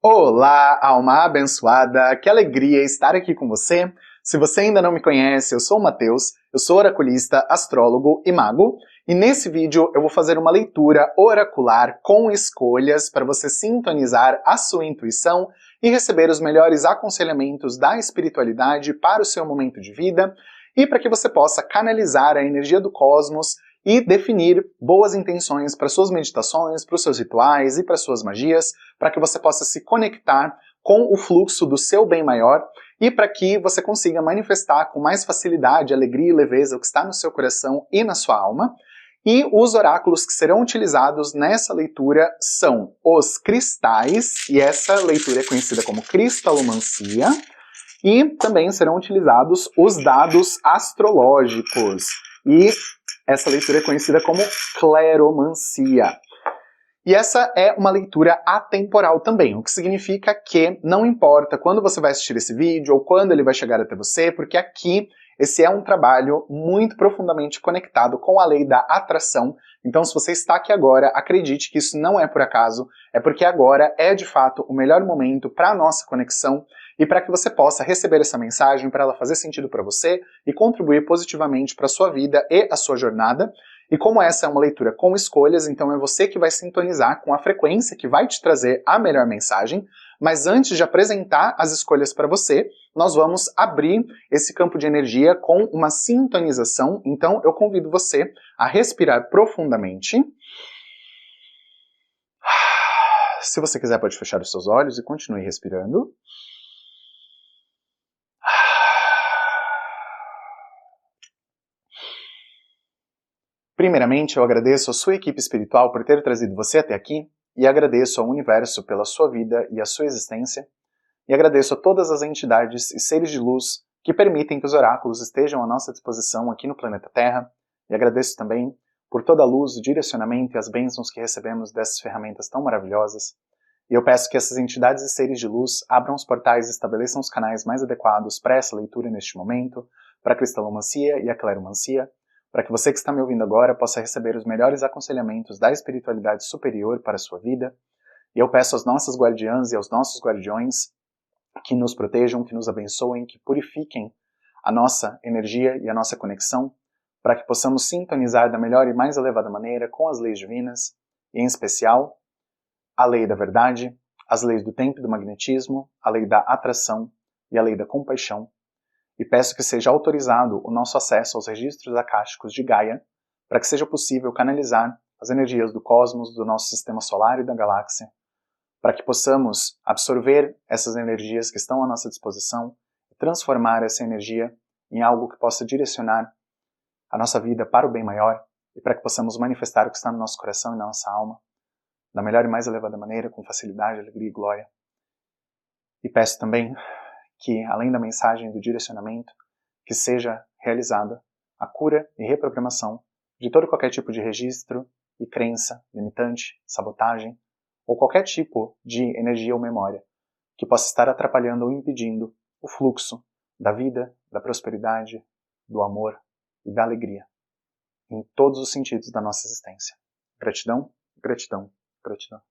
Olá, alma abençoada, que alegria estar aqui com você. Se você ainda não me conhece, eu sou o Matheus, eu sou oraculista, astrólogo e mago, e nesse vídeo eu vou fazer uma leitura oracular com escolhas para você sintonizar a sua intuição e receber os melhores aconselhamentos da espiritualidade para o seu momento de vida e para que você possa canalizar a energia do cosmos e definir boas intenções para suas meditações, para os seus rituais e para suas magias, para que você possa se conectar com o fluxo do seu bem maior e para que você consiga manifestar com mais facilidade, alegria e leveza o que está no seu coração e na sua alma. E os oráculos que serão utilizados nessa leitura são os cristais, e essa leitura é conhecida como cristalomancia, e também serão utilizados os dados astrológicos. E essa leitura é conhecida como cleromancia. E essa é uma leitura atemporal também, o que significa que não importa quando você vai assistir esse vídeo ou quando ele vai chegar até você, porque aqui esse é um trabalho muito profundamente conectado com a lei da atração. Então, se você está aqui agora, acredite que isso não é por acaso, é porque agora é de fato o melhor momento para a nossa conexão e para que você possa receber essa mensagem, para ela fazer sentido para você e contribuir positivamente para a sua vida e a sua jornada. E como essa é uma leitura com escolhas, então é você que vai sintonizar com a frequência que vai te trazer a melhor mensagem. Mas antes de apresentar as escolhas para você, nós vamos abrir esse campo de energia com uma sintonização. Então eu convido você a respirar profundamente. Se você quiser, pode fechar os seus olhos e continue respirando. Primeiramente, eu agradeço a sua equipe espiritual por ter trazido você até aqui, e agradeço ao universo pela sua vida e a sua existência, e agradeço a todas as entidades e seres de luz que permitem que os oráculos estejam à nossa disposição aqui no planeta Terra, e agradeço também por toda a luz, o direcionamento e as bênçãos que recebemos dessas ferramentas tão maravilhosas, e eu peço que essas entidades e seres de luz abram os portais e estabeleçam os canais mais adequados para essa leitura neste momento, para a cristalomancia e a cleromancia, para que você que está me ouvindo agora possa receber os melhores aconselhamentos da espiritualidade superior para a sua vida. E eu peço às nossas guardiãs e aos nossos guardiões que nos protejam, que nos abençoem, que purifiquem a nossa energia e a nossa conexão, para que possamos sintonizar da melhor e mais elevada maneira com as leis divinas, e em especial a lei da verdade, as leis do tempo e do magnetismo, a lei da atração e a lei da compaixão. E peço que seja autorizado o nosso acesso aos registros akáshicos de Gaia, para que seja possível canalizar as energias do cosmos, do nosso sistema solar e da galáxia, para que possamos absorver essas energias que estão à nossa disposição e transformar essa energia em algo que possa direcionar a nossa vida para o bem maior e para que possamos manifestar o que está no nosso coração e na nossa alma, da melhor e mais elevada maneira, com facilidade, alegria e glória. E peço também que, além da mensagem do direcionamento, que seja realizada a cura e reprogramação de todo e qualquer tipo de registro e crença limitante, sabotagem, ou qualquer tipo de energia ou memória que possa estar atrapalhando ou impedindo o fluxo da vida, da prosperidade, do amor e da alegria, em todos os sentidos da nossa existência. Gratidão, gratidão, gratidão.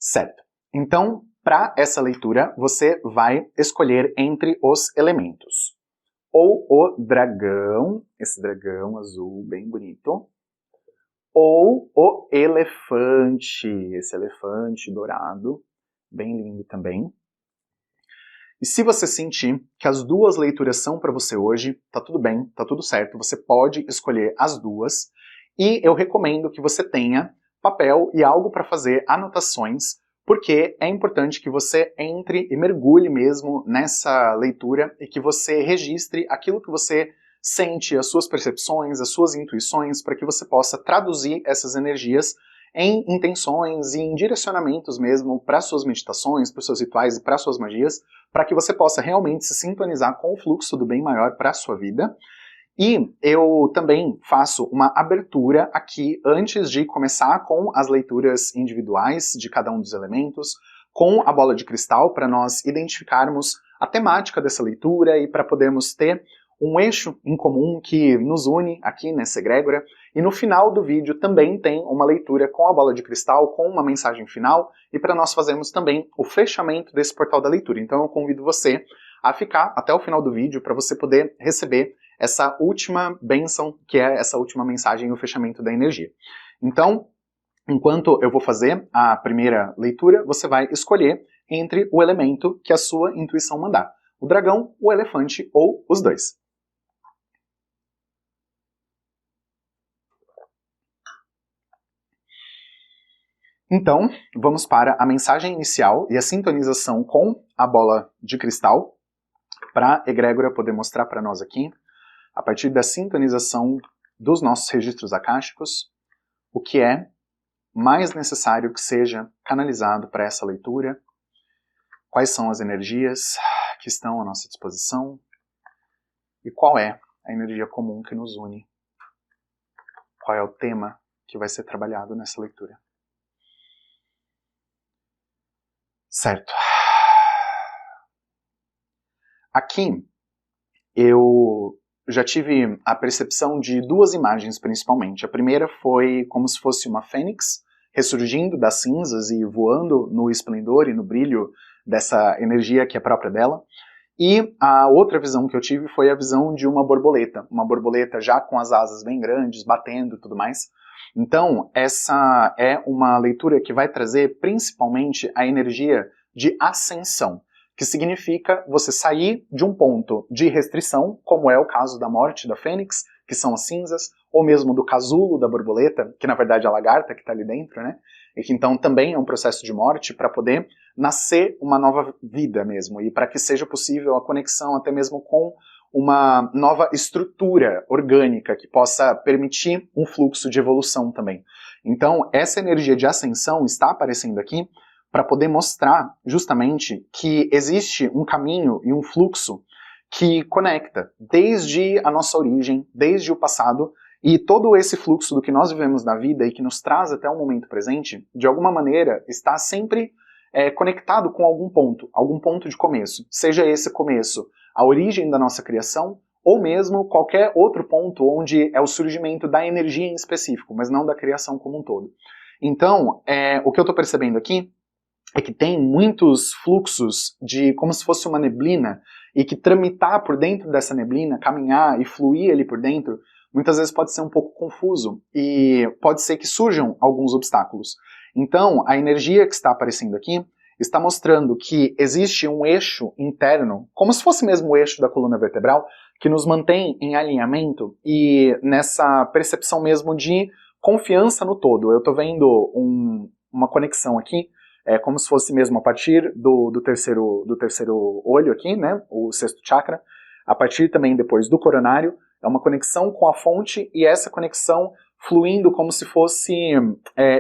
Certo. Então, para essa leitura, você vai escolher entre os elementos. Ou o dragão, esse dragão azul bem bonito, ou o elefante, esse elefante dourado, bem lindo também. E se você sentir que as duas leituras são para você hoje, tá tudo bem, tá tudo certo, você pode escolher as duas, e eu recomendo que você tenha papel e algo para fazer anotações, porque é importante que você entre e mergulhe mesmo nessa leitura e que você registre aquilo que você sente, as suas percepções, as suas intuições, para que você possa traduzir essas energias em intenções e em direcionamentos mesmo para suas meditações, para os seus rituais e para suas magias, para que você possa realmente se sintonizar com o fluxo do bem maior para a sua vida. E eu também faço uma abertura aqui antes de começar com as leituras individuais de cada um dos elementos, com a bola de cristal, para nós identificarmos a temática dessa leitura e para podermos ter um eixo em comum que nos une aqui nessa egrégora, e no final do vídeo também tem uma leitura com a bola de cristal, com uma mensagem final, e para nós fazermos também o fechamento desse portal da leitura. Então eu convido você a ficar até o final do vídeo para você poder receber essa última bênção, que é essa última mensagem e o fechamento da energia. Então, enquanto eu vou fazer a primeira leitura, você vai escolher entre o elemento que a sua intuição mandar. O dragão, o elefante ou os dois. Então, vamos para a mensagem inicial e a sintonização com a bola de cristal, para a egrégora poder mostrar para nós aqui, a partir da sintonização dos nossos registros akáshicos, o que é mais necessário que seja canalizado para essa leitura, quais são as energias que estão à nossa disposição e qual é a energia comum que nos une, qual é o tema que vai ser trabalhado nessa leitura. Certo. Aqui eu já tive a percepção de duas imagens principalmente. A primeira foi como se fosse uma fênix ressurgindo das cinzas e voando no esplendor e no brilho dessa energia que é própria dela. E a outra visão que eu tive foi a visão de uma borboleta já com as asas bem grandes, batendo e tudo mais. Então, essa é uma leitura que vai trazer principalmente a energia de ascensão, que significa você sair de um ponto de restrição, como é o caso da morte da fênix, que são as cinzas, ou mesmo do casulo da borboleta, que na verdade é a lagarta que está ali dentro, né? E que então também é um processo de morte para poder nascer uma nova vida mesmo, e para que seja possível a conexão até mesmo com uma nova estrutura orgânica que possa permitir um fluxo de evolução também. Então, essa energia de ascensão está aparecendo aqui para poder mostrar justamente que existe um caminho e um fluxo que conecta desde a nossa origem, desde o passado, e todo esse fluxo do que nós vivemos na vida e que nos traz até o momento presente, de alguma maneira, está sempre conectado com algum ponto de começo. Seja esse começo a origem da nossa criação, ou mesmo qualquer outro ponto onde é o surgimento da energia em específico, mas não da criação como um todo. Então, o que eu estou percebendo aqui é que tem muitos fluxos de como se fosse uma neblina, e que tramitar por dentro dessa neblina, caminhar e fluir ali por dentro, muitas vezes pode ser um pouco confuso, e pode ser que surjam alguns obstáculos. Então, a energia que está aparecendo aqui está mostrando que existe um eixo interno, como se fosse mesmo o eixo da coluna vertebral, que nos mantém em alinhamento e nessa percepção mesmo de confiança no todo. Eu estou vendo uma conexão aqui, como se fosse mesmo a partir do terceiro olho aqui, né, o sexto chakra, a partir também depois do coronário, é uma conexão com a fonte, e essa conexão fluindo como se fosse,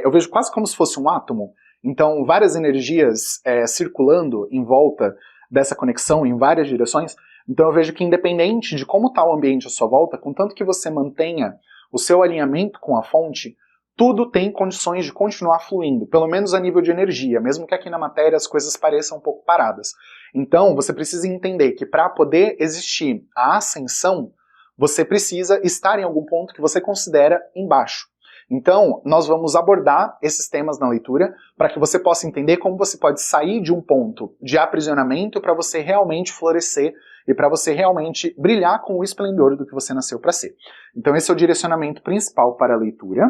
eu vejo quase como se fosse um átomo. Então, várias energias circulando em volta dessa conexão em várias direções. Então eu vejo que independente de como está o ambiente à sua volta, contanto que você mantenha o seu alinhamento com a fonte, tudo tem condições de continuar fluindo, pelo menos a nível de energia, mesmo que aqui na matéria as coisas pareçam um pouco paradas. Então você precisa entender que para poder existir a ascensão, você precisa estar em algum ponto que você considera embaixo. Então, nós vamos abordar esses temas na leitura para que você possa entender como você pode sair de um ponto de aprisionamento para você realmente florescer e para você realmente brilhar com o esplendor do que você nasceu para ser. Então esse é o direcionamento principal para a leitura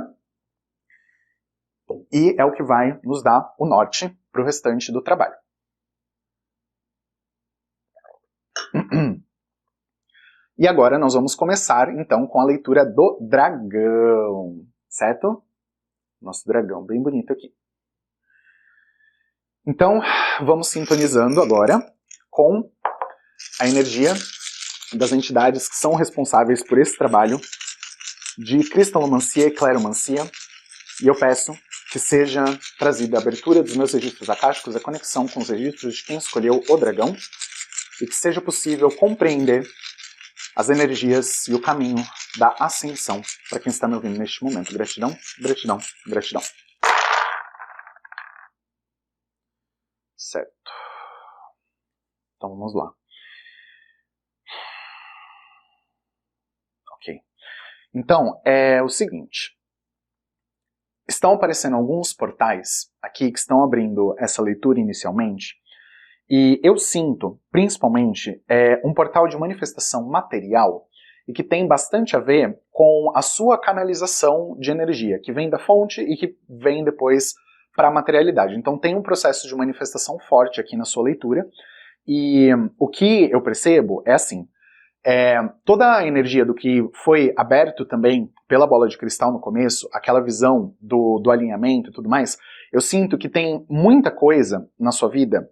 e é o que vai nos dar o norte para o restante do trabalho. E agora nós vamos começar então com a leitura do dragão, certo? Nosso dragão bem bonito aqui. Então, vamos sintonizando agora com a energia das entidades que são responsáveis por esse trabalho de cristalomancia e cleromancia, e eu peço que seja trazida a abertura dos meus registros akáshicos, a conexão com os registros de quem escolheu o dragão, e que seja possível compreender as energias e o caminho da ascensão para quem está me ouvindo neste momento. Gratidão, gratidão, gratidão. Certo. Então vamos lá. Ok. Então, é o seguinte. Estão aparecendo alguns portais aqui que estão abrindo essa leitura inicialmente, e eu sinto, principalmente, um portal de manifestação material e que tem bastante a ver com a sua canalização de energia, que vem da fonte e que vem depois para a materialidade. Então tem um processo de manifestação forte aqui na sua leitura, e o que eu percebo é assim, toda a energia do que foi aberto também pela bola de cristal no começo, aquela visão do alinhamento e tudo mais, eu sinto que tem muita coisa na sua vida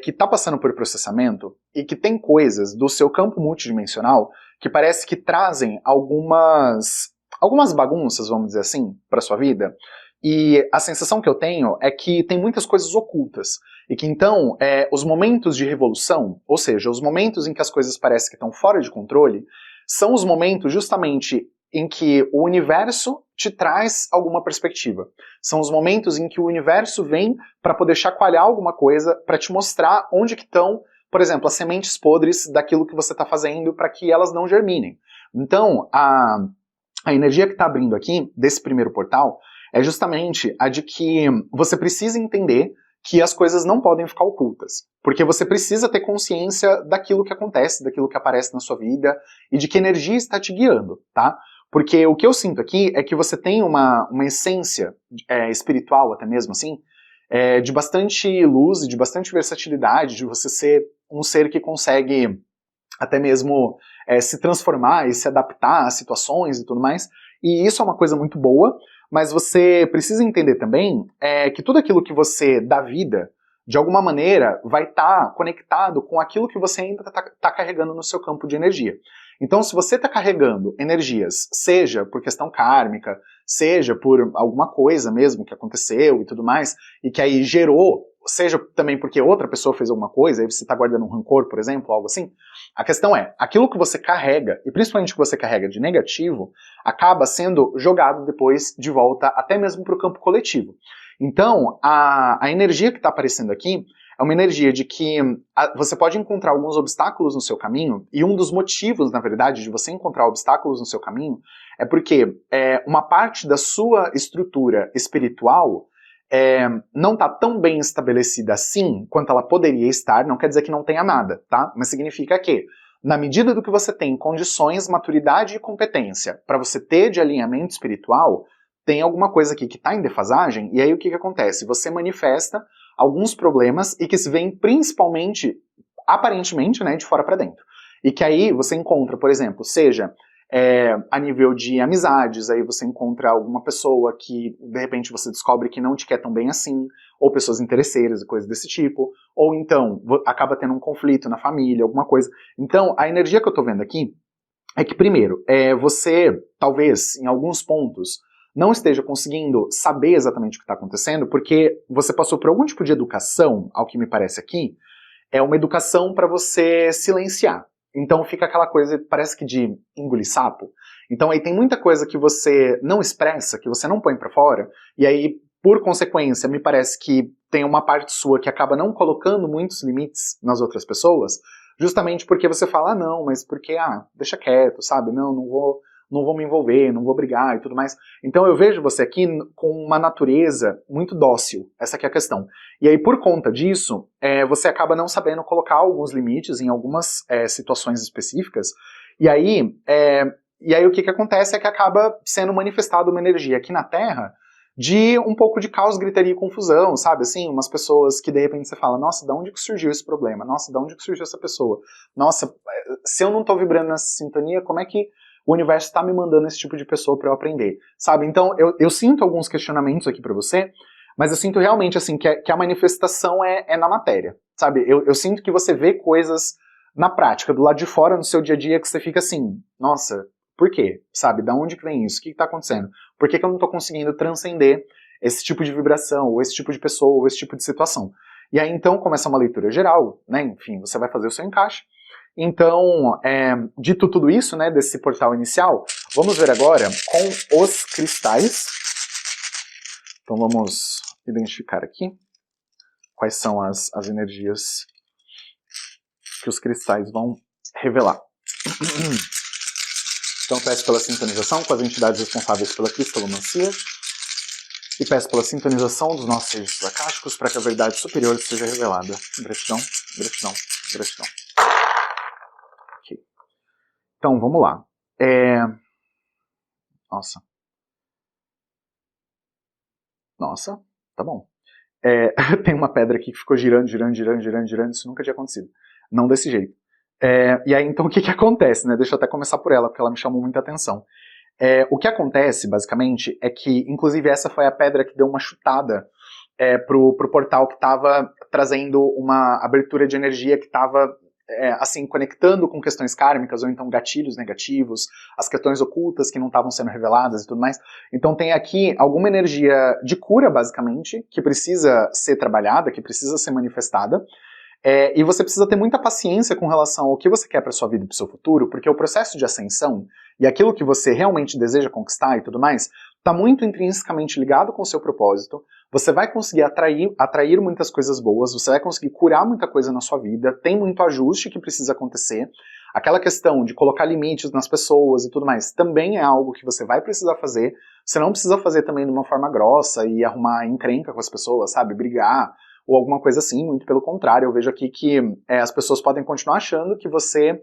que está passando por processamento e que tem coisas do seu campo multidimensional que parece que trazem algumas bagunças, vamos dizer assim, para sua vida. E a sensação que eu tenho é que tem muitas coisas ocultas. E que então, os momentos de revolução, ou seja, os momentos em que as coisas parecem que estão fora de controle, são os momentos justamente em que o universo te traz alguma perspectiva. São os momentos em que o universo vem para poder chacoalhar alguma coisa, para te mostrar onde que estão, por exemplo, as sementes podres daquilo que você está fazendo para que elas não germinem. Então, a energia que está abrindo aqui, desse primeiro portal, é justamente a de que você precisa entender que as coisas não podem ficar ocultas, porque você precisa ter consciência daquilo que acontece, daquilo que aparece na sua vida e de que energia está te guiando, tá? Porque o que eu sinto aqui é que você tem uma essência espiritual, até mesmo assim, de bastante luz e de bastante versatilidade, de você ser um ser que consegue até mesmo se transformar e se adaptar a situações e tudo mais, e isso é uma coisa muito boa, mas você precisa entender também que tudo aquilo que você dá vida, de alguma maneira, vai estar conectado com aquilo que você ainda está carregando no seu campo de energia. Então, se você está carregando energias, seja por questão kármica, seja por alguma coisa mesmo que aconteceu e tudo mais, e que aí gerou, seja também porque outra pessoa fez alguma coisa, aí você está guardando um rancor, por exemplo, algo assim, a questão é, aquilo que você carrega, e principalmente o que você carrega de negativo, acaba sendo jogado depois de volta até mesmo para o campo coletivo. Então, a energia que está aparecendo aqui é uma energia de que você pode encontrar alguns obstáculos no seu caminho, e um dos motivos, na verdade, de você encontrar obstáculos no seu caminho é porque uma parte da sua estrutura espiritual não está tão bem estabelecida assim quanto ela poderia estar. Não quer dizer que não tenha nada, tá? Mas significa que, na medida do que você tem condições, maturidade e competência para você ter de alinhamento espiritual, tem alguma coisa aqui que está em defasagem, e aí o que acontece? Você manifesta alguns problemas e que se vêm principalmente, aparentemente, né, de fora para dentro. E que aí você encontra, por exemplo, seja a nível de amizades, aí você encontra alguma pessoa que de repente você descobre que não te quer tão bem assim, ou pessoas interesseiras e coisas desse tipo, ou então acaba tendo um conflito na família, alguma coisa. Então, a energia que eu tô vendo aqui é que, primeiro, você, talvez, em alguns pontos, não esteja conseguindo saber exatamente o que está acontecendo, porque você passou por algum tipo de educação, ao que me parece aqui, é uma educação para você silenciar. Então fica aquela coisa, parece que de engolir sapo. Então aí tem muita coisa que você não expressa, que você não põe para fora, e aí, por consequência, me parece que tem uma parte sua que acaba não colocando muitos limites nas outras pessoas, justamente porque você fala, não, mas porque, deixa quieto, sabe? Não vou me envolver, não vou brigar e tudo mais. Então eu vejo você aqui com uma natureza muito dócil, essa que é a questão. E aí, por conta disso, você acaba não sabendo colocar alguns limites em algumas situações específicas, e aí o que acontece é que acaba sendo manifestada uma energia aqui na Terra de um pouco de caos, gritaria e confusão, sabe? Assim, umas pessoas que de repente você fala, nossa, de onde que surgiu esse problema? Nossa, de onde que surgiu essa pessoa? Nossa, se eu não tô vibrando nessa sintonia, como é que o universo está me mandando esse tipo de pessoa para eu aprender, sabe? Então, eu sinto alguns questionamentos aqui para você, mas eu sinto realmente, assim, que a manifestação é na matéria, sabe? Eu sinto que você vê coisas na prática, do lado de fora, no seu dia a dia, que você fica assim, nossa, por quê? Sabe? Da onde que vem isso? O que está acontecendo? Por que eu não estou conseguindo transcender esse tipo de vibração, ou esse tipo de pessoa, ou esse tipo de situação? E aí, então, começa uma leitura geral, né? Enfim, você vai fazer o seu encaixe. Então, dito tudo isso, né, desse portal inicial, vamos ver agora com os cristais. Então vamos identificar aqui quais são as energias que os cristais vão revelar. Então peço pela sintonização com as entidades responsáveis pela cristalomancia e peço pela sintonização dos nossos registros acásticos para que a verdade superior seja revelada. Gratidão, gratidão, gratidão. Ok. Então, vamos lá. Nossa, tá bom. Tem uma pedra aqui que ficou girando, isso nunca tinha acontecido. Não desse jeito. E aí, então, o que acontece, né? Deixa eu até começar por ela, porque ela me chamou muita atenção. O que acontece, basicamente, é que, inclusive, essa foi a pedra que deu uma chutada pro portal que estava trazendo uma abertura de energia que estava, assim, conectando com questões kármicas, ou então gatilhos negativos, as questões ocultas que não estavam sendo reveladas e tudo mais. Então tem aqui alguma energia de cura, basicamente, que precisa ser trabalhada, que precisa ser manifestada, e você precisa ter muita paciência com relação ao que você quer para sua vida e para o seu futuro, porque o processo de ascensão e aquilo que você realmente deseja conquistar e tudo mais, está muito intrinsecamente ligado com o seu propósito. Você vai conseguir atrair muitas coisas boas, você vai conseguir curar muita coisa na sua vida, tem muito ajuste que precisa acontecer. Aquela questão de colocar limites nas pessoas e tudo mais, também é algo que você vai precisar fazer. Você não precisa fazer também de uma forma grossa e arrumar encrenca com as pessoas, sabe? Brigar ou alguma coisa assim, muito pelo contrário. Eu vejo aqui que as pessoas podem continuar achando que você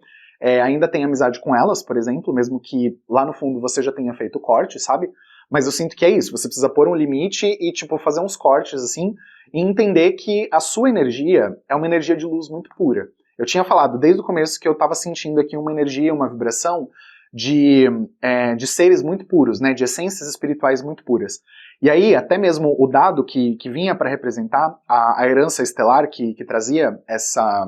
ainda tem amizade com elas, por exemplo, mesmo que lá no fundo você já tenha feito o corte, sabe? Mas eu sinto que é isso, você precisa pôr um limite e, tipo, fazer uns cortes, assim, e entender que a sua energia é uma energia de luz muito pura. Eu tinha falado desde o começo que eu estava sentindo aqui uma energia, uma vibração de seres muito puros, né, de essências espirituais muito puras. E aí, até mesmo o dado que vinha para representar a herança estelar que trazia essa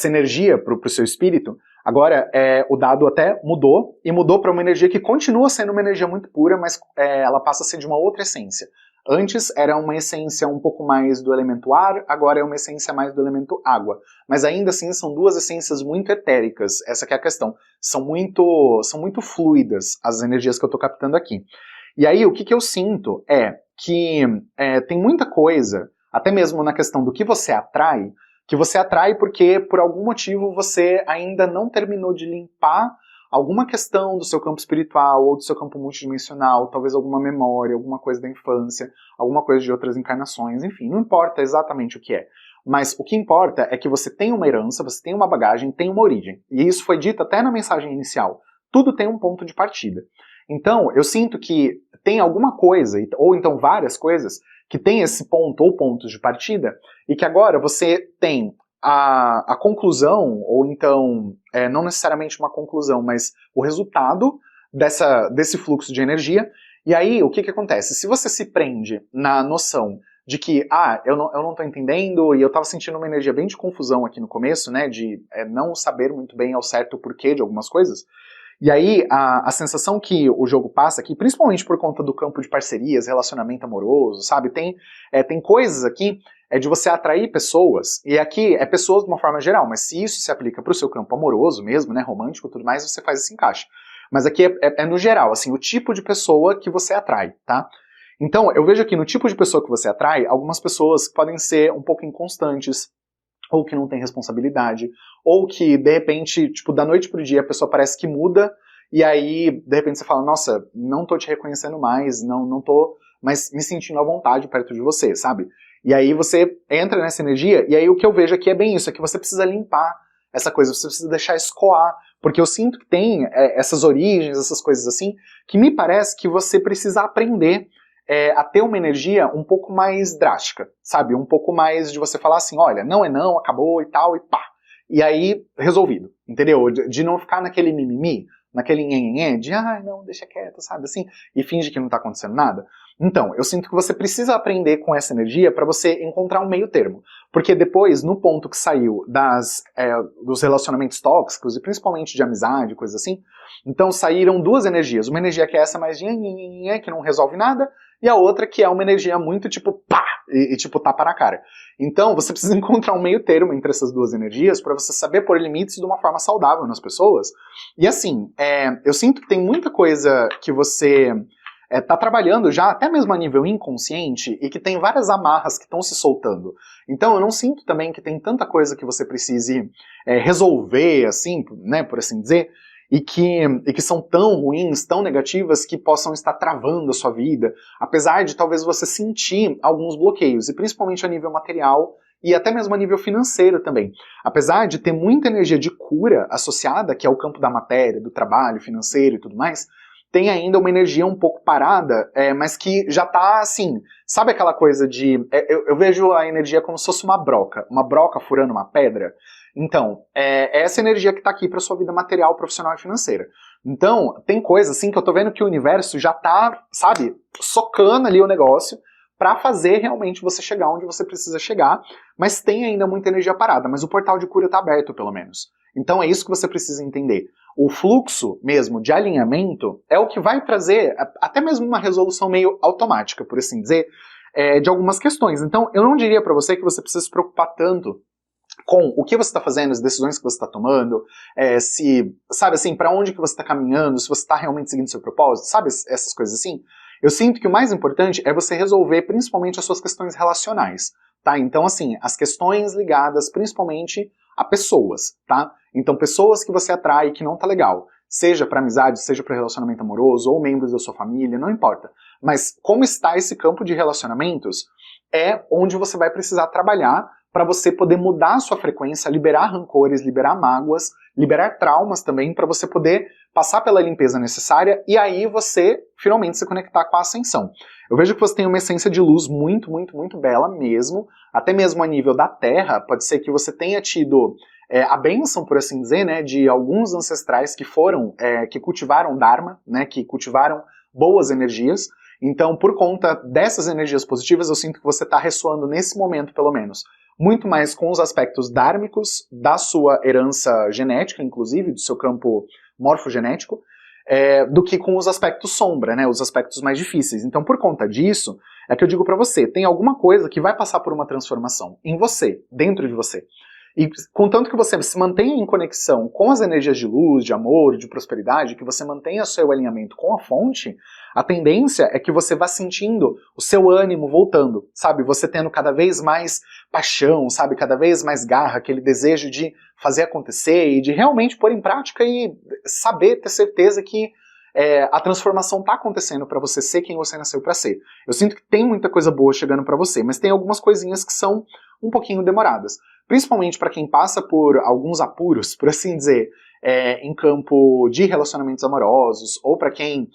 energia para o seu espírito, agora o dado até mudou, e mudou para uma energia que continua sendo uma energia muito pura, mas ela passa a ser de uma outra essência. Antes era uma essência um pouco mais do elemento ar, agora é uma essência mais do elemento água. Mas ainda assim são duas essências muito etéricas, essa que é a questão. São muito fluidas as energias que eu estou captando aqui. E aí o que eu sinto é que tem muita coisa, até mesmo na questão do que você atrai porque por algum motivo você ainda não terminou de limpar alguma questão do seu campo espiritual ou do seu campo multidimensional, talvez alguma memória, alguma coisa da infância, alguma coisa de outras encarnações, enfim, não importa exatamente o que é. Mas o que importa é que você tem uma herança, você tem uma bagagem, tem uma origem. E isso foi dito até na mensagem inicial. Tudo tem um ponto de partida. Então, eu sinto que tem alguma coisa, ou então várias coisas, que tem esse ponto ou pontos de partida, e que agora você tem a conclusão, ou então, não necessariamente uma conclusão, mas o resultado desse fluxo de energia. E aí, o que acontece? Se você se prende na noção de que, eu não estou entendendo, e eu estava sentindo uma energia bem de confusão aqui no começo, né, de não saber muito bem ao certo o porquê de algumas coisas, e aí a sensação que o jogo passa aqui, principalmente por conta do campo de parcerias, relacionamento amoroso, sabe, tem coisas aqui de você atrair pessoas, e aqui é pessoas de uma forma geral, mas se isso se aplica para o seu campo amoroso mesmo, né, romântico e tudo mais, você faz esse encaixe. Mas aqui é no geral, assim, o tipo de pessoa que você atrai, tá? Então, eu vejo aqui no tipo de pessoa que você atrai, algumas pessoas que podem ser um pouco inconstantes, ou que não tem responsabilidade, ou que, de repente, tipo, da noite pro dia a pessoa parece que muda, e aí, de repente você fala, nossa, não tô te reconhecendo mais, não tô mais me sentindo à vontade perto de você, sabe? E aí você entra nessa energia, e aí o que eu vejo aqui é bem isso, é que você precisa limpar essa coisa, você precisa deixar escoar, porque eu sinto que tem essas origens, essas coisas assim, que me parece que você precisa aprender a ter uma energia um pouco mais drástica, sabe? Um pouco mais de você falar assim, olha, não é não, acabou e tal, e pá. E aí, resolvido, entendeu? De não ficar naquele mimimi, naquele nhenhenhé, de, não, deixa quieto, sabe? Assim, e finge que não tá acontecendo nada. Então, eu sinto que você precisa aprender com essa energia para você encontrar um meio termo. Porque depois, no ponto que saiu dos relacionamentos tóxicos, e principalmente de amizade, coisas assim, então saíram duas energias. Uma energia que é essa mais de que não resolve nada, e a outra que é uma energia muito tipo pá, e tipo tapa na cara. Então você precisa encontrar um meio termo entre essas duas energias para você saber pôr limites de uma forma saudável nas pessoas. E assim, eu sinto que tem muita coisa que você tá trabalhando já, até mesmo a nível inconsciente, e que tem várias amarras que estão se soltando. Então eu não sinto também que tem tanta coisa que você precise resolver, assim, né, por assim dizer. e que são tão ruins, tão negativas, que possam estar travando a sua vida, apesar de talvez você sentir alguns bloqueios, e principalmente a nível material e até mesmo a nível financeiro também. Apesar de ter muita energia de cura associada, que é o campo da matéria, do trabalho, financeiro e tudo mais, tem ainda uma energia um pouco parada, mas que já tá assim, sabe aquela coisa de... eu vejo a energia como se fosse uma broca furando uma pedra. Então, é essa energia que tá aqui pra sua vida material, profissional e financeira. Então, tem coisa assim que eu tô vendo que o universo já tá, sabe, socando ali o negócio pra fazer realmente você chegar onde você precisa chegar, mas tem ainda muita energia parada, mas o portal de cura tá aberto, pelo menos. Então é isso que você precisa entender. O fluxo mesmo de alinhamento é o que vai trazer até mesmo uma resolução meio automática, por assim dizer, de algumas questões. Então eu não diria pra você que você precisa se preocupar tanto com o que você está fazendo, as decisões que você está tomando, se, sabe assim, para onde que você está caminhando, se você está realmente seguindo seu propósito, sabe essas coisas assim? Eu sinto que o mais importante é você resolver principalmente as suas questões relacionais, tá? Então assim, as questões ligadas principalmente a pessoas, tá? Então pessoas que você atrai que não tá legal, seja para amizade, seja para relacionamento amoroso, ou membros da sua família, não importa. Mas como está esse campo de relacionamentos é onde você vai precisar trabalhar para você poder mudar a sua frequência, liberar rancores, liberar mágoas, liberar traumas também, para você poder passar pela limpeza necessária e aí você finalmente se conectar com a ascensão. Eu vejo que você tem uma essência de luz muito, muito, muito bela mesmo, até mesmo a nível da Terra, pode ser que você tenha tido a bênção, por assim dizer, né, de alguns ancestrais que foram, que cultivaram Dharma, né, que cultivaram boas energias. Então, por conta dessas energias positivas, eu sinto que você está ressoando nesse momento, pelo menos, muito mais com os aspectos dármicos da sua herança genética, inclusive, do seu campo morfogenético, do que com os aspectos sombra, né, os aspectos mais difíceis. Então, por conta disso, é que eu digo pra você, tem alguma coisa que vai passar por uma transformação em você, dentro de você. E contanto que você se mantenha em conexão com as energias de luz, de amor, de prosperidade, que você mantenha seu alinhamento com a fonte, a tendência é que você vá sentindo o seu ânimo voltando, sabe? Você tendo cada vez mais paixão, sabe? Cada vez mais garra, aquele desejo de fazer acontecer e de realmente pôr em prática e saber, ter certeza que a transformação está acontecendo para você ser quem você nasceu para ser. Eu sinto que tem muita coisa boa chegando para você, mas tem algumas coisinhas que são um pouquinho demoradas. Principalmente para quem passa por alguns apuros, por assim dizer, em campo de relacionamentos amorosos, ou para quem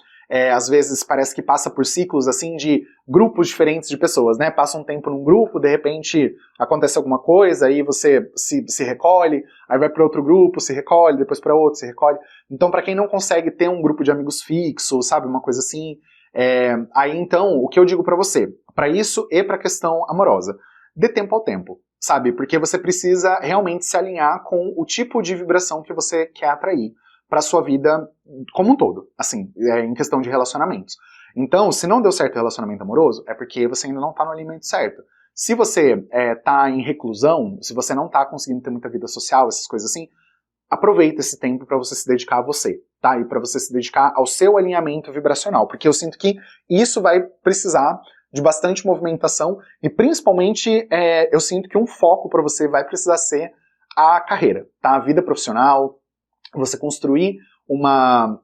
às vezes parece que passa por ciclos assim de grupos diferentes de pessoas, né? Passa um tempo num grupo, de repente acontece alguma coisa, aí você se recolhe, aí vai para outro grupo, se recolhe, depois para outro, se recolhe. Então, para quem não consegue ter um grupo de amigos fixo, sabe, uma coisa assim, aí então, o que eu digo para você, para isso e para a questão amorosa, dê tempo ao tempo. Sabe, porque você precisa realmente se alinhar com o tipo de vibração que você quer atrair para sua vida como um todo, assim, em questão de relacionamentos. Então, se não deu certo o relacionamento amoroso, é porque você ainda não está no alinhamento certo. Se você está em reclusão, se você não está conseguindo ter muita vida social, essas coisas assim, aproveita esse tempo para você se dedicar a você, tá? E para você se dedicar ao seu alinhamento vibracional, porque eu sinto que isso vai precisar de bastante movimentação e principalmente eu sinto que um foco para você vai precisar ser a carreira, tá? A vida profissional, você construir uma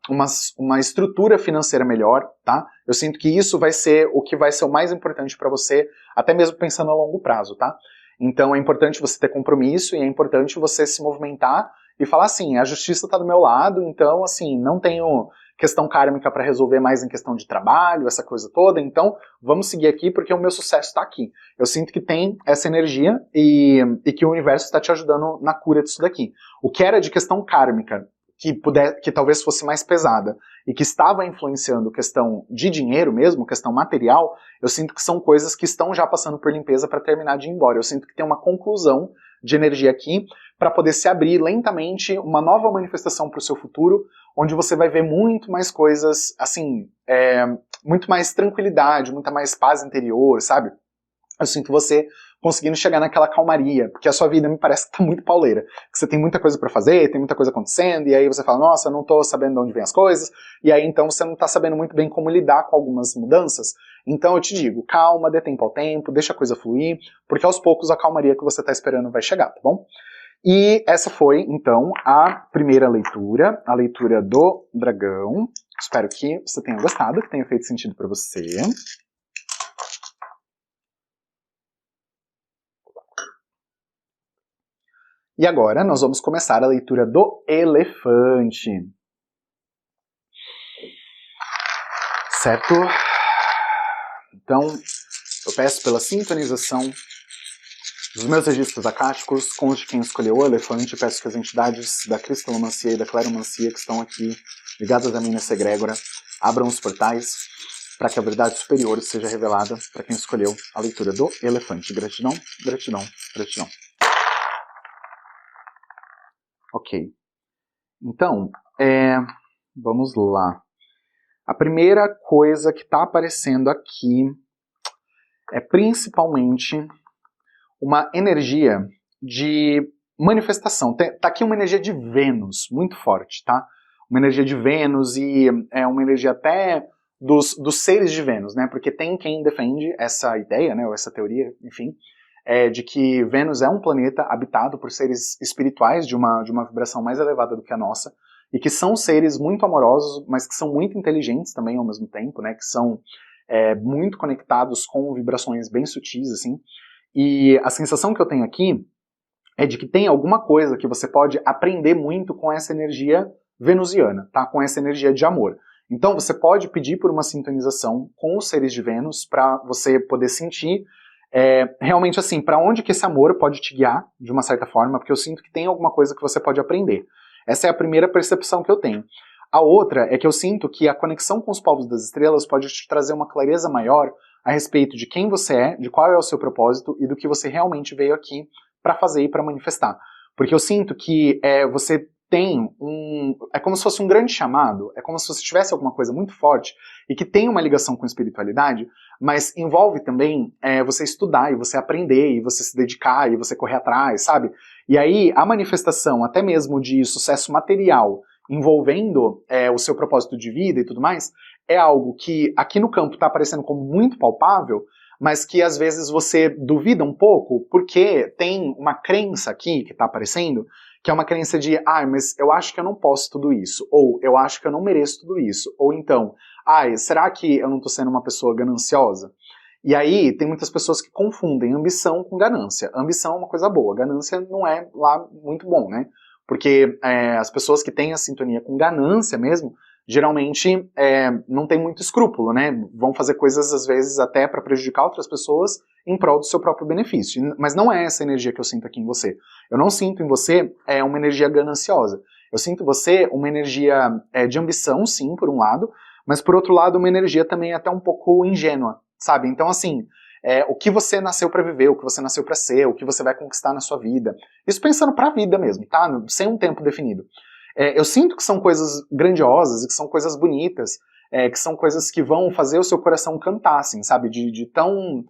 estrutura financeira melhor, tá? Eu sinto que isso vai ser o que vai ser o mais importante para você, até mesmo pensando a longo prazo, tá? Então é importante você ter compromisso e é importante você se movimentar e falar assim, a justiça está do meu lado, então assim, não tenho questão kármica para resolver mais em questão de trabalho, essa coisa toda, então vamos seguir aqui porque o meu sucesso está aqui. Eu sinto que tem essa energia e que o universo está te ajudando na cura disso daqui. O que era de questão kármica, que talvez fosse mais pesada, e que estava influenciando questão de dinheiro mesmo, questão material, eu sinto que são coisas que estão já passando por limpeza para terminar de ir embora. Eu sinto que tem uma conclusão de energia aqui para poder se abrir lentamente uma nova manifestação para o seu futuro, onde você vai ver muito mais coisas, assim, muito mais tranquilidade, muita mais paz interior, sabe? Eu sinto você conseguindo chegar naquela calmaria, porque a sua vida me parece que tá muito pauleira, que você tem muita coisa pra fazer, tem muita coisa acontecendo, e aí você fala, nossa, eu não tô sabendo de onde vem as coisas, e aí então você não tá sabendo muito bem como lidar com algumas mudanças. Então eu te digo, calma, dê tempo ao tempo, deixa a coisa fluir, porque aos poucos a calmaria que você tá esperando vai chegar, tá bom? E essa foi, então, a primeira leitura, a leitura do dragão. Espero que você tenha gostado, que tenha feito sentido para você. E agora nós vamos começar a leitura do elefante. Certo? Então, eu peço pela sintonização dos meus registros acásticos com os de quem escolheu o elefante. Peço que as entidades da cristalomancia e da cleromancia que estão aqui ligadas a mim nessa egrégora abram os portais para que a verdade superior seja revelada para quem escolheu a leitura do elefante. Gratidão, gratidão, gratidão. Ok. Então, vamos lá. A primeira coisa que está aparecendo aqui é principalmente uma energia de manifestação. Tá aqui uma energia de Vênus, muito forte, tá? Uma energia de Vênus e é uma energia até dos seres de Vênus, né? Porque tem quem defende essa ideia, né? Ou essa teoria, enfim, de que Vênus é um planeta habitado por seres espirituais de uma vibração mais elevada do que a nossa, e que são seres muito amorosos, mas que são muito inteligentes também ao mesmo tempo, né? Que são muito conectados com vibrações bem sutis, assim. E a sensação que eu tenho aqui é de que tem alguma coisa que você pode aprender muito com essa energia venusiana, tá? Com essa energia de amor. Então você pode pedir por uma sintonização com os seres de Vênus para você poder sentir realmente assim, para onde que esse amor pode te guiar, de uma certa forma, porque eu sinto que tem alguma coisa que você pode aprender. Essa é a primeira percepção que eu tenho. A outra é que eu sinto que a conexão com os povos das estrelas pode te trazer uma clareza maior a respeito de quem você é, de qual é o seu propósito e do que você realmente veio aqui para fazer e para manifestar. Porque eu sinto que você tem é como se fosse um grande chamado, é como se você tivesse alguma coisa muito forte e que tem uma ligação com espiritualidade, mas envolve também você estudar e você aprender e você se dedicar e você correr atrás, sabe? E aí a manifestação até mesmo de sucesso material envolvendo o seu propósito de vida e tudo mais, é algo que aqui no campo está aparecendo como muito palpável, mas que às vezes você duvida um pouco, porque tem uma crença aqui que está aparecendo, que é uma crença de, mas eu acho que eu não posso tudo isso, ou eu acho que eu não mereço tudo isso, ou então, será que eu não estou sendo uma pessoa gananciosa? E aí tem muitas pessoas que confundem ambição com ganância. Ambição é uma coisa boa, ganância não é lá muito bom, né? Porque as pessoas que têm a sintonia com ganância mesmo, geralmente não tem muito escrúpulo, né? Vão fazer coisas às vezes até para prejudicar outras pessoas em prol do seu próprio benefício. Mas não é essa energia que eu sinto aqui em você. Eu não sinto em você uma energia gananciosa. Eu sinto em você uma energia de ambição, sim, por um lado, mas por outro lado uma energia também até um pouco ingênua, sabe? Então assim, o que você nasceu para viver, o que você nasceu para ser, o que você vai conquistar na sua vida. Isso pensando para a vida mesmo, tá? Sem um tempo definido. Eu sinto que são coisas grandiosas, que são coisas bonitas, que são coisas que vão fazer o seu coração cantar, assim, sabe? De tão...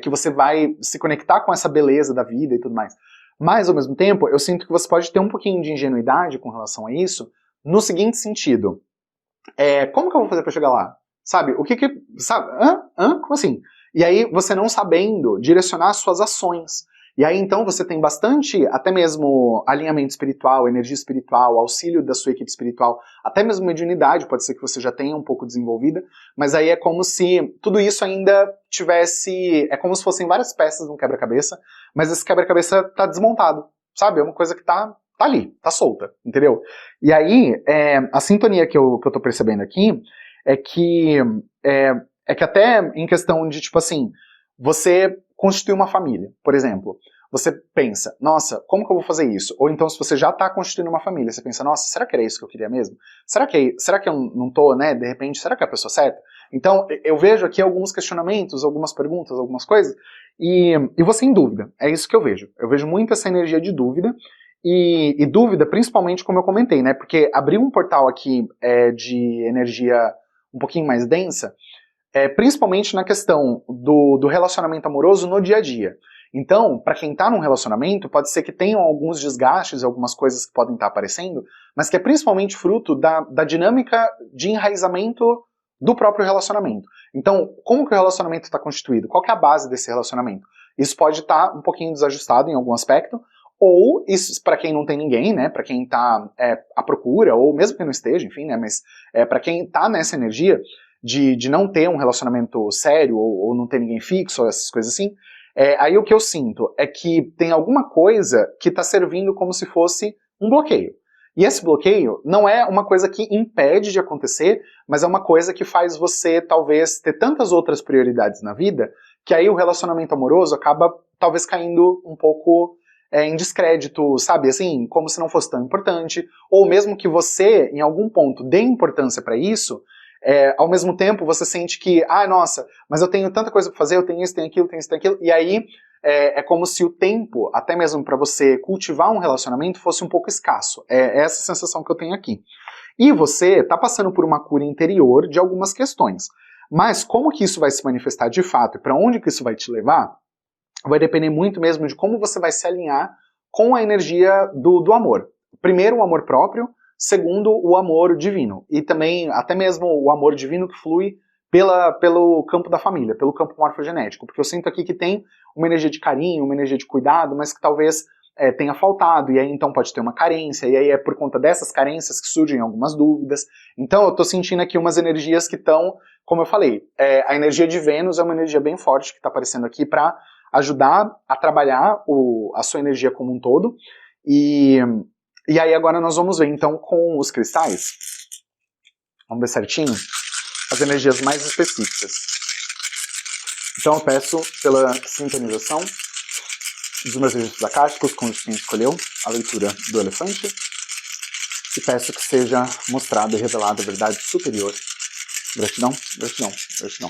que você vai se conectar com essa beleza da vida e tudo mais. Mas, ao mesmo tempo, eu sinto que você pode ter um pouquinho de ingenuidade com relação a isso, no seguinte sentido. Como que eu vou fazer para chegar lá? Sabe? O que que... Sabe? Como assim? E aí, você não sabendo direcionar as suas ações. E aí, então, você tem bastante, até mesmo alinhamento espiritual, energia espiritual, auxílio da sua equipe espiritual, até mesmo mediunidade, pode ser que você já tenha um pouco desenvolvida, mas aí é como se tudo isso ainda tivesse... É como se fossem várias peças num quebra-cabeça, mas esse quebra-cabeça tá desmontado, sabe? É uma coisa que tá ali, tá solta, entendeu? E aí, a sintonia que eu tô percebendo aqui é que até em questão de, tipo assim, você constituir uma família, por exemplo. Você pensa, nossa, como que eu vou fazer isso? Ou então, se você já está constituindo uma família, você pensa, nossa, será que era isso que eu queria mesmo? Será que eu não tô, né, de repente, será que é a pessoa certa? Então, eu vejo aqui alguns questionamentos, algumas perguntas, algumas coisas, e você em dúvida. É isso que eu vejo. Eu vejo muito essa energia de dúvida, e dúvida, principalmente, como eu comentei, né, porque abrir um portal aqui de energia um pouquinho mais densa, principalmente na questão do relacionamento amoroso no dia a dia. Então, para quem está num relacionamento, pode ser que tenham alguns desgastes, algumas coisas que podem estar aparecendo, mas que é principalmente fruto da dinâmica de enraizamento do próprio relacionamento. Então, como que o relacionamento está constituído? Qual que é a base desse relacionamento? Isso pode estar um pouquinho desajustado em algum aspecto, ou, isso para quem não tem ninguém, né, para quem tá à procura, ou mesmo que não esteja, enfim, né, mas para quem tá nessa energia de não ter um relacionamento sério, ou não ter ninguém fixo, ou essas coisas assim, aí o que eu sinto é que tem alguma coisa que tá servindo como se fosse um bloqueio. E esse bloqueio não é uma coisa que impede de acontecer, mas é uma coisa que faz você, talvez, ter tantas outras prioridades na vida, que aí o relacionamento amoroso acaba, talvez, caindo um pouco em descrédito, sabe, assim, como se não fosse tão importante, ou mesmo que você, em algum ponto, dê importância para isso, ao mesmo tempo você sente que, nossa, mas eu tenho tanta coisa para fazer, eu tenho isso, tenho aquilo, tenho isso, tenho aquilo, e aí é como se o tempo, até mesmo para você cultivar um relacionamento, fosse um pouco escasso. É essa sensação que eu tenho aqui. E você está passando por uma cura interior de algumas questões. Mas como que isso vai se manifestar de fato e para onde que isso vai te levar, vai depender muito mesmo de como você vai se alinhar com a energia do amor. Primeiro, o amor próprio. Segundo, o amor divino. E também, até mesmo o amor divino que flui pelo campo da família, pelo campo morfogenético. Porque eu sinto aqui que tem uma energia de carinho, uma energia de cuidado, mas que talvez tenha faltado, e aí então pode ter uma carência, e aí é por conta dessas carências que surgem algumas dúvidas. Então eu tô sentindo aqui umas energias que estão, como eu falei, a energia de Vênus é uma energia bem forte que está aparecendo aqui para ajudar a trabalhar a sua energia como um todo. E aí agora nós vamos ver então com os cristais, vamos ver certinho, as energias mais específicas. Então eu peço pela sintonização dos meus registros acásticos, com quem escolheu a leitura do elefante, e peço que seja mostrada e revelada a verdade superior. Gratidão, gratidão, gratidão.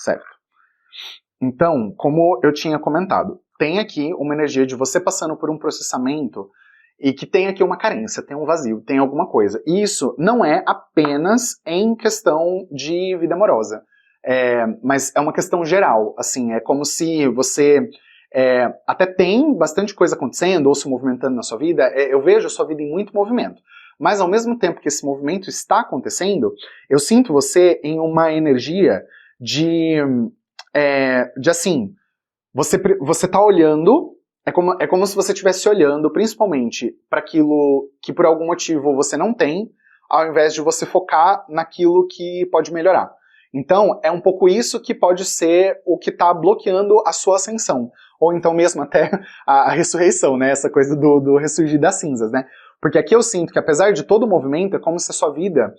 Certo. Então, como eu tinha comentado, tem aqui uma energia de você passando por um processamento e que tem aqui uma carência, tem um vazio, tem alguma coisa. E isso não é apenas em questão de vida amorosa, mas é uma questão geral. Assim, é como se você até tem bastante coisa acontecendo ou se movimentando na sua vida. Eu vejo a sua vida em muito movimento. Mas ao mesmo tempo que esse movimento está acontecendo, eu sinto você em uma energia de assim, você tá olhando, é como se você estivesse olhando principalmente para aquilo que por algum motivo você não tem, ao invés de você focar naquilo que pode melhorar. Então, é um pouco isso que pode ser o que está bloqueando a sua ascensão, ou então mesmo até a ressurreição, né, essa coisa do ressurgir das cinzas, né, porque aqui eu sinto que apesar de todo o movimento, é como se a sua vida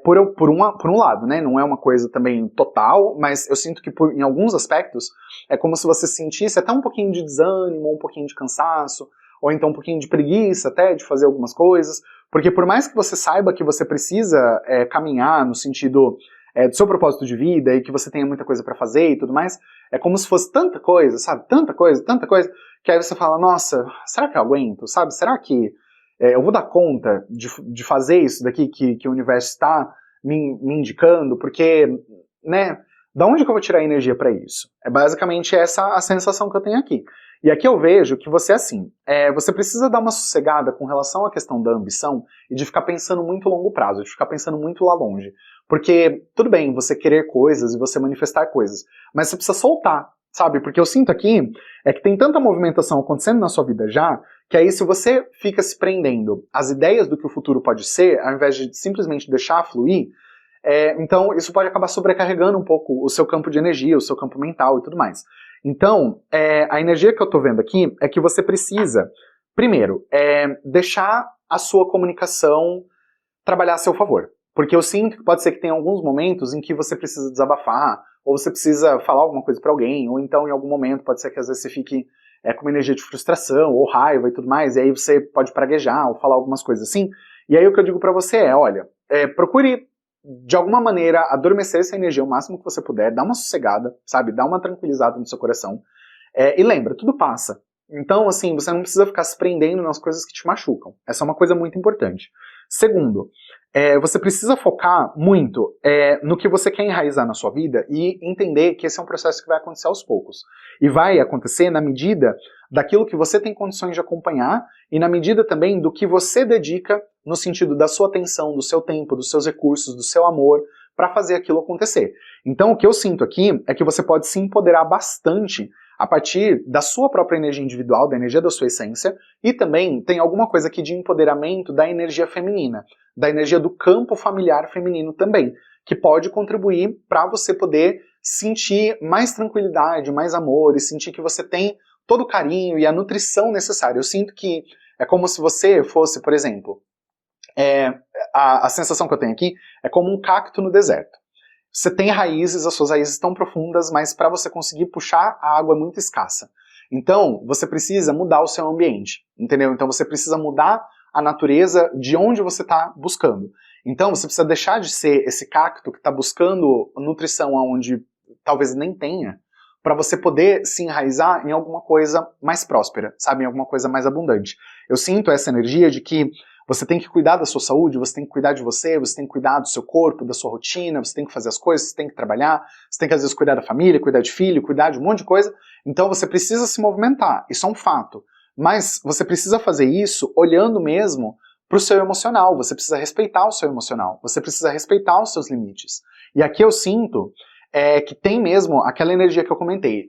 por um lado, né, não é uma coisa também total, mas eu sinto que em alguns aspectos é como se você sentisse até um pouquinho de desânimo, um pouquinho de cansaço, ou então um pouquinho de preguiça até de fazer algumas coisas, porque por mais que você saiba que você precisa caminhar no sentido do seu propósito de vida e que você tenha muita coisa para fazer e tudo mais, é como se fosse tanta coisa, sabe, tanta coisa, que aí você fala, nossa, será que eu aguento, sabe, será que eu vou dar conta de fazer isso daqui que o universo está me indicando, porque, né, da onde que eu vou tirar energia para isso? É basicamente essa a sensação que eu tenho aqui. E aqui eu vejo que você, assim, você precisa dar uma sossegada com relação à questão da ambição e de ficar pensando muito a longo prazo, de ficar pensando muito lá longe. Porque, tudo bem, você querer coisas e você manifestar coisas, mas você precisa soltar, sabe? Porque eu sinto aqui que tem tanta movimentação acontecendo na sua vida já, que aí se você fica se prendendo às ideias do que o futuro pode ser, ao invés de simplesmente deixar fluir, então isso pode acabar sobrecarregando um pouco o seu campo de energia, o seu campo mental e tudo mais. Então, a energia que eu tô vendo aqui é que você precisa, primeiro, deixar a sua comunicação trabalhar a seu favor. Porque eu sinto que pode ser que tenha alguns momentos em que você precisa desabafar, ou você precisa falar alguma coisa pra alguém, ou então em algum momento pode ser que às vezes você fique com uma energia de frustração, ou raiva e tudo mais, e aí você pode praguejar, ou falar algumas coisas assim. E aí o que eu digo pra você olha, procure de alguma maneira adormecer essa energia o máximo que você puder, dá uma sossegada, sabe, dá uma tranquilizada no seu coração, e lembra, tudo passa. Então, assim, você não precisa ficar se prendendo nas coisas que te machucam. Essa é uma coisa muito importante. Segundo, você precisa focar muito no que você quer enraizar na sua vida e entender que esse é um processo que vai acontecer aos poucos. E vai acontecer na medida daquilo que você tem condições de acompanhar e na medida também do que você dedica no sentido da sua atenção, do seu tempo, dos seus recursos, do seu amor para fazer aquilo acontecer. Então o que eu sinto aqui é que você pode se empoderar bastante a partir da sua própria energia individual, da energia da sua essência, e também tem alguma coisa aqui de empoderamento da energia feminina, da energia do campo familiar feminino também, que pode contribuir para você poder sentir mais tranquilidade, mais amor, e sentir que você tem todo o carinho e a nutrição necessária. Eu sinto que é como se você fosse, por exemplo, a sensação que eu tenho aqui é como um cacto no deserto. Você tem raízes, as suas raízes estão profundas, mas para você conseguir puxar, a água é muito escassa. Então, você precisa mudar o seu ambiente, entendeu? Então, você precisa mudar a natureza de onde você está buscando. Então, você precisa deixar de ser esse cacto que está buscando nutrição onde talvez nem tenha, para você poder se enraizar em alguma coisa mais próspera, sabe? Em alguma coisa mais abundante. Eu sinto essa energia de que você tem que cuidar da sua saúde, você tem que cuidar de você tem que cuidar do seu corpo, da sua rotina, você tem que fazer as coisas, você tem que trabalhar, você tem que às vezes cuidar da família, cuidar de filho, cuidar de um monte de coisa. Então você precisa se movimentar, isso é um fato. Mas você precisa fazer isso olhando mesmo para o seu emocional, você precisa respeitar o seu emocional, você precisa respeitar os seus limites. E aqui eu sinto que tem mesmo aquela energia que eu comentei,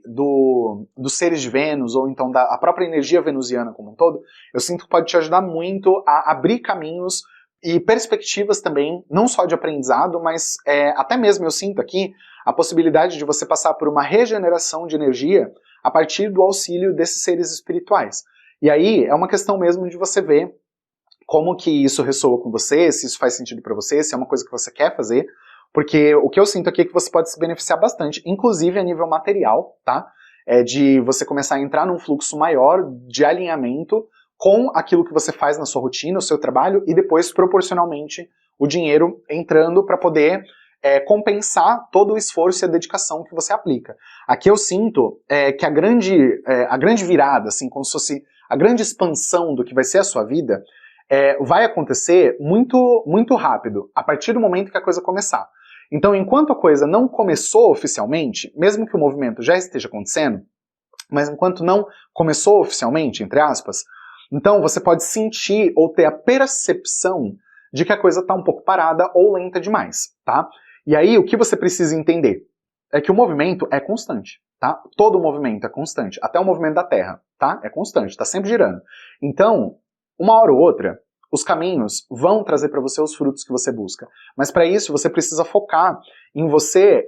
dos seres de Vênus, ou então da própria energia venusiana como um todo, eu sinto que pode te ajudar muito a abrir caminhos e perspectivas também, não só de aprendizado, mas até mesmo eu sinto aqui a possibilidade de você passar por uma regeneração de energia a partir do auxílio desses seres espirituais. E aí é uma questão mesmo de você ver como que isso ressoa com você, se isso faz sentido para você, se é uma coisa que você quer fazer, porque o que eu sinto aqui é que você pode se beneficiar bastante, inclusive a nível material, tá? De você começar a entrar num fluxo maior de alinhamento com aquilo que você faz na sua rotina, o seu trabalho, e depois, proporcionalmente, o dinheiro entrando para poder compensar todo o esforço e a dedicação que você aplica. Aqui eu sinto que a grande virada, assim, como se fosse a grande expansão do que vai ser a sua vida, vai acontecer muito, muito rápido, a partir do momento que a coisa começar. Então, enquanto a coisa não começou oficialmente, mesmo que o movimento já esteja acontecendo, mas enquanto não começou oficialmente, entre aspas, então você pode sentir ou ter a percepção de que a coisa está um pouco parada ou lenta demais, tá? E aí, o que você precisa entender é que o movimento é constante, tá? Todo movimento é constante, até o movimento da Terra, tá? É constante, está sempre girando. Então, uma hora ou outra, os caminhos vão trazer para você os frutos que você busca. Mas para isso você precisa focar em você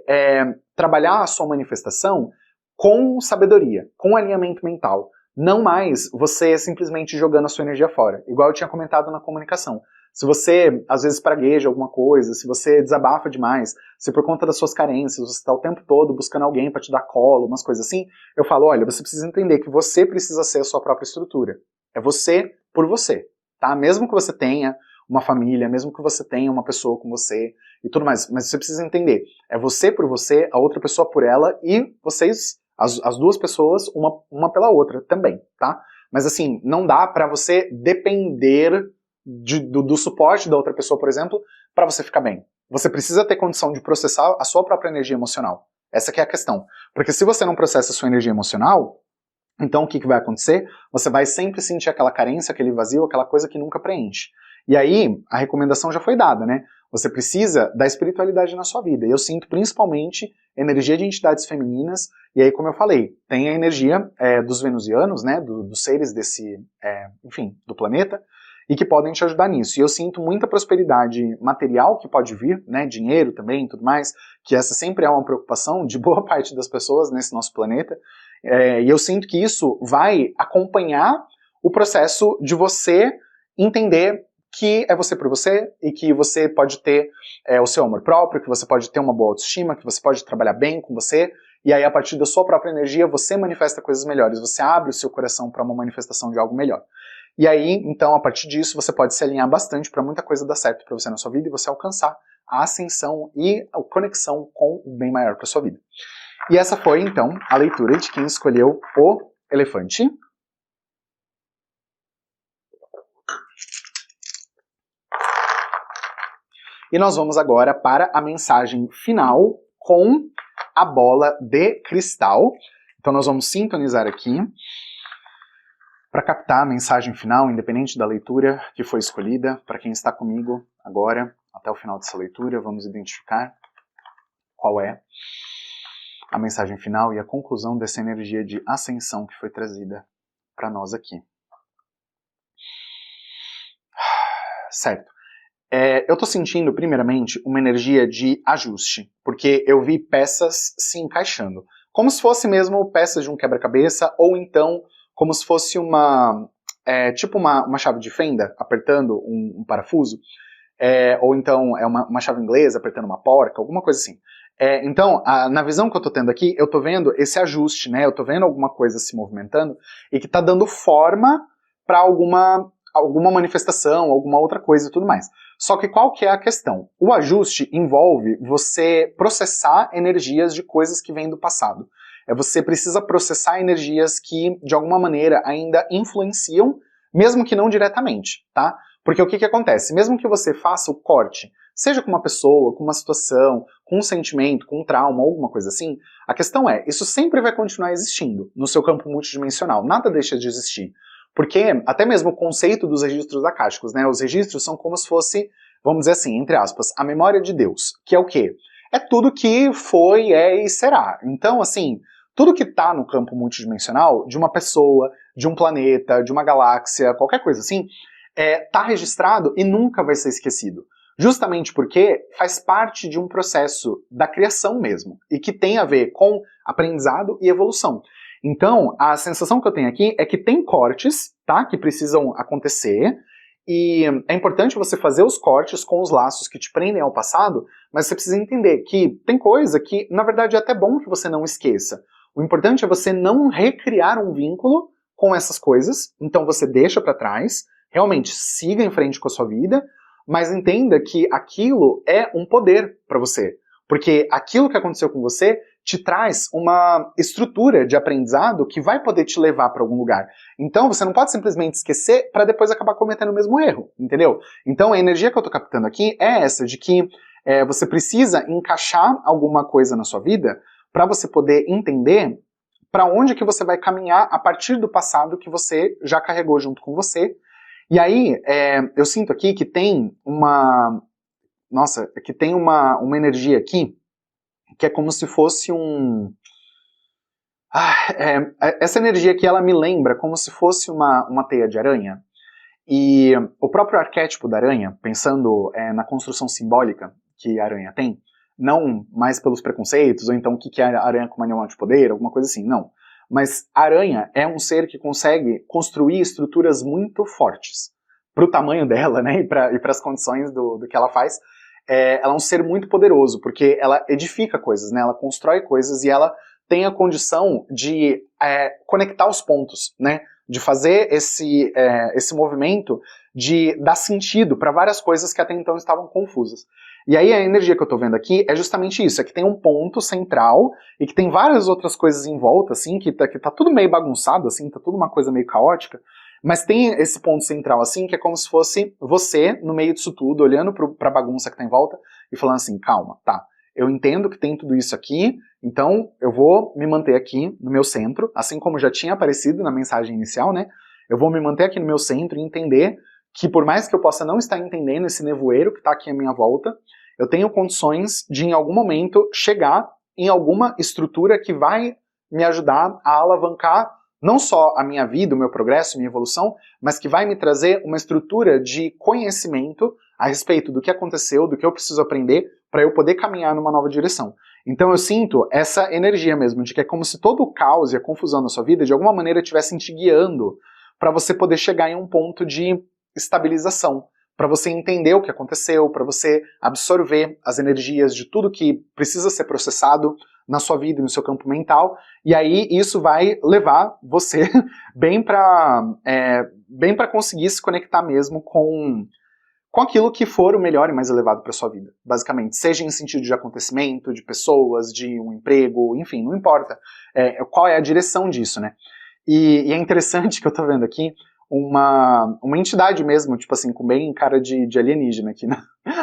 trabalhar a sua manifestação com sabedoria, com alinhamento mental. Não mais você simplesmente jogando a sua energia fora. Igual eu tinha comentado na comunicação. Se você, às vezes, pragueja alguma coisa, se você desabafa demais, se por conta das suas carências você está o tempo todo buscando alguém para te dar colo, umas coisas assim, eu falo, olha, você precisa entender que você precisa ser a sua própria estrutura. É você por você. Tá? Mesmo que você tenha uma família, mesmo que você tenha uma pessoa com você e tudo mais, mas você precisa entender, é você por você, a outra pessoa por ela e vocês, as duas pessoas, uma pela outra também, tá? Mas assim, não dá pra você depender do suporte da outra pessoa, por exemplo, pra você ficar bem. Você precisa ter condição de processar a sua própria energia emocional. Essa que é a questão. Porque se você não processa a sua energia emocional, então o que vai acontecer? Você vai sempre sentir aquela carência, aquele vazio, aquela coisa que nunca preenche. E aí, a recomendação já foi dada, né? Você precisa da espiritualidade na sua vida. E eu sinto principalmente energia de entidades femininas, e aí, como eu falei, tem a energia dos venusianos, né? Dos seres desse, enfim, do planeta, e que podem te ajudar nisso. E eu sinto muita prosperidade material que pode vir, né? Dinheiro também e tudo mais, que essa sempre é uma preocupação de boa parte das pessoas nesse nosso planeta. E eu sinto que isso vai acompanhar o processo de você entender que é você por você e que você pode ter o seu amor próprio, que você pode ter uma boa autoestima, que você pode trabalhar bem com você, e aí a partir da sua própria energia você manifesta coisas melhores, você abre o seu coração para uma manifestação de algo melhor. E aí, então, a partir disso, você pode se alinhar bastante para muita coisa dar certo para você na sua vida e você alcançar a ascensão e a conexão com o bem maior para sua vida. E essa foi, então, a leitura de quem escolheu o elefante. E nós vamos agora para a mensagem final com a bola de cristal. Então nós vamos sintonizar aqui para captar a mensagem final, independente da leitura que foi escolhida. Para quem está comigo agora, até o final dessa leitura, vamos identificar qual é. a mensagem final e a conclusão dessa energia de ascensão que foi trazida para nós aqui. Certo. Eu estou sentindo, primeiramente, uma energia de ajuste, porque eu vi peças se encaixando. Como se fosse mesmo peças de um quebra-cabeça, ou então como se fosse tipo uma chave de fenda, apertando um parafuso, ou então uma chave inglesa apertando uma porca, alguma coisa assim. Então, na visão que eu estou tendo aqui, eu estou vendo esse ajuste, né? Eu estou vendo alguma coisa se movimentando e que está dando forma para alguma manifestação, alguma outra coisa e tudo mais. Só que qual que é a questão? O ajuste envolve você processar energias de coisas que vêm do passado. Você precisa processar energias que, de alguma maneira, ainda influenciam, mesmo que não diretamente, tá? Porque o que acontece? Mesmo que você faça o corte, seja com uma pessoa, com uma situação, com um sentimento, com um trauma, alguma coisa assim, a questão é, isso sempre vai continuar existindo no seu campo multidimensional, nada deixa de existir. Porque até mesmo o conceito dos registros akáshicos, né? Os registros são como se fosse, vamos dizer assim, entre aspas, a memória de Deus, que é o quê? É tudo que foi, é e será. Então, assim, tudo que está no campo multidimensional, de uma pessoa, de um planeta, de uma galáxia, qualquer coisa assim, está registrado e nunca vai ser esquecido. Justamente porque faz parte de um processo da criação mesmo, e que tem a ver com aprendizado e evolução. Então, a sensação que eu tenho aqui é que tem cortes, tá, que precisam acontecer, e é importante você fazer os cortes com os laços que te prendem ao passado, mas você precisa entender que tem coisa que, na verdade, é até bom que você não esqueça. O importante é você não recriar um vínculo com essas coisas, então você deixa para trás, realmente siga em frente com a sua vida, mas entenda que aquilo é um poder para você, porque aquilo que aconteceu com você te traz uma estrutura de aprendizado que vai poder te levar para algum lugar. Então você não pode simplesmente esquecer para depois acabar cometendo o mesmo erro, entendeu? Então a energia que eu tô captando aqui é essa, de que você precisa encaixar alguma coisa na sua vida para você poder entender para onde que você vai caminhar a partir do passado que você já carregou junto com você. E aí, eu sinto aqui que tem uma energia aqui que é como se fosse essa energia aqui, ela me lembra como se fosse uma teia de aranha. E o próprio arquétipo da aranha, pensando na construção simbólica que a aranha tem, não mais pelos preconceitos, ou então o que é a aranha como animal de poder, alguma coisa assim, não. Mas a aranha é um ser que consegue construir estruturas muito fortes. Para o tamanho dela, né, e para as condições do que ela faz, ela é um ser muito poderoso, porque ela edifica coisas, né, ela constrói coisas e ela tem a condição de conectar os pontos, né, de fazer esse movimento de dar sentido para várias coisas que até então estavam confusas. E aí a energia que eu tô vendo aqui é justamente isso, é que tem um ponto central e que tem várias outras coisas em volta, assim, que tá tudo meio bagunçado, assim, tá tudo uma coisa meio caótica, mas tem esse ponto central, assim, que é como se fosse você, no meio disso tudo, olhando pra bagunça que tá em volta e falando assim, calma, tá, eu entendo que tem tudo isso aqui, então eu vou me manter aqui no meu centro, assim como já tinha aparecido na mensagem inicial, né, eu vou me manter aqui no meu centro e entender que por mais que eu possa não estar entendendo esse nevoeiro que está aqui à minha volta, eu tenho condições de em algum momento chegar em alguma estrutura que vai me ajudar a alavancar não só a minha vida, o meu progresso, a minha evolução, mas que vai me trazer uma estrutura de conhecimento a respeito do que aconteceu, do que eu preciso aprender para eu poder caminhar numa nova direção. Então eu sinto essa energia mesmo, de que é como se todo o caos e a confusão na sua vida de alguma maneira estivessem te guiando para você poder chegar em um ponto de estabilização, para você entender o que aconteceu, para você absorver as energias de tudo que precisa ser processado na sua vida e no seu campo mental, e aí isso vai levar você bem para conseguir se conectar mesmo com aquilo que for o melhor e mais elevado para sua vida, basicamente, seja em sentido de acontecimento, de pessoas, de um emprego, enfim, não importa qual é a direção disso, né? E é interessante que eu tô vendo aqui uma entidade mesmo, tipo assim, com bem cara de alienígena aqui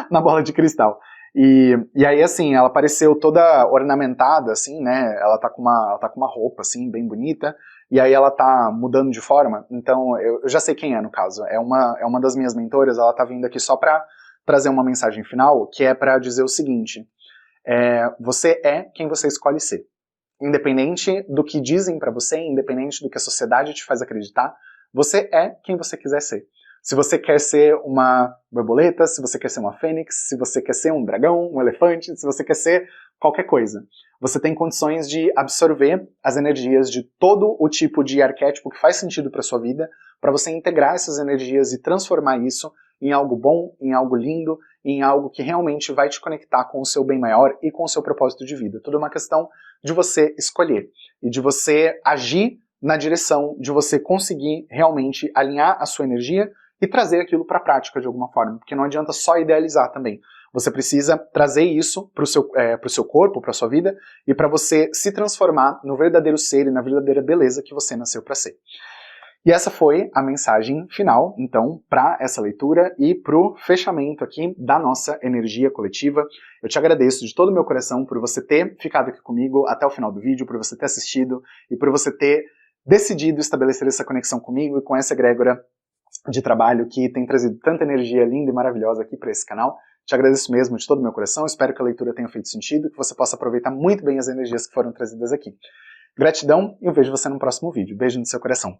na bola de cristal. E aí, assim, ela apareceu toda ornamentada, assim, né, ela tá com uma roupa, assim, bem bonita, e aí ela tá mudando de forma, então eu já sei quem é, no caso, é uma das minhas mentoras, ela tá vindo aqui só pra trazer uma mensagem final, que é pra dizer o seguinte, você é quem você escolhe ser. Independente do que dizem pra você, independente do que a sociedade te faz acreditar, você é quem você quiser ser. Se você quer ser uma borboleta, se você quer ser uma fênix, se você quer ser um dragão, um elefante, se você quer ser qualquer coisa. Você tem condições de absorver as energias de todo o tipo de arquétipo que faz sentido para sua vida, para você integrar essas energias e transformar isso em algo bom, em algo lindo, em algo que realmente vai te conectar com o seu bem maior e com o seu propósito de vida. Tudo é uma questão de você escolher e de você agir na direção de você conseguir realmente alinhar a sua energia e trazer aquilo para a prática de alguma forma, porque não adianta só idealizar também. Você precisa trazer isso para o seu corpo, para a sua vida, e para você se transformar no verdadeiro ser e na verdadeira beleza que você nasceu para ser. E essa foi a mensagem final, então, para essa leitura e para o fechamento aqui da nossa energia coletiva. Eu te agradeço de todo o meu coração por você ter ficado aqui comigo até o final do vídeo, por você ter assistido e por você ter decidido estabelecer essa conexão comigo e com essa egrégora de trabalho que tem trazido tanta energia linda e maravilhosa aqui para esse canal. Te agradeço mesmo de todo o meu coração, espero que a leitura tenha feito sentido, que você possa aproveitar muito bem as energias que foram trazidas aqui. Gratidão e eu vejo você no próximo vídeo. Beijo no seu coração.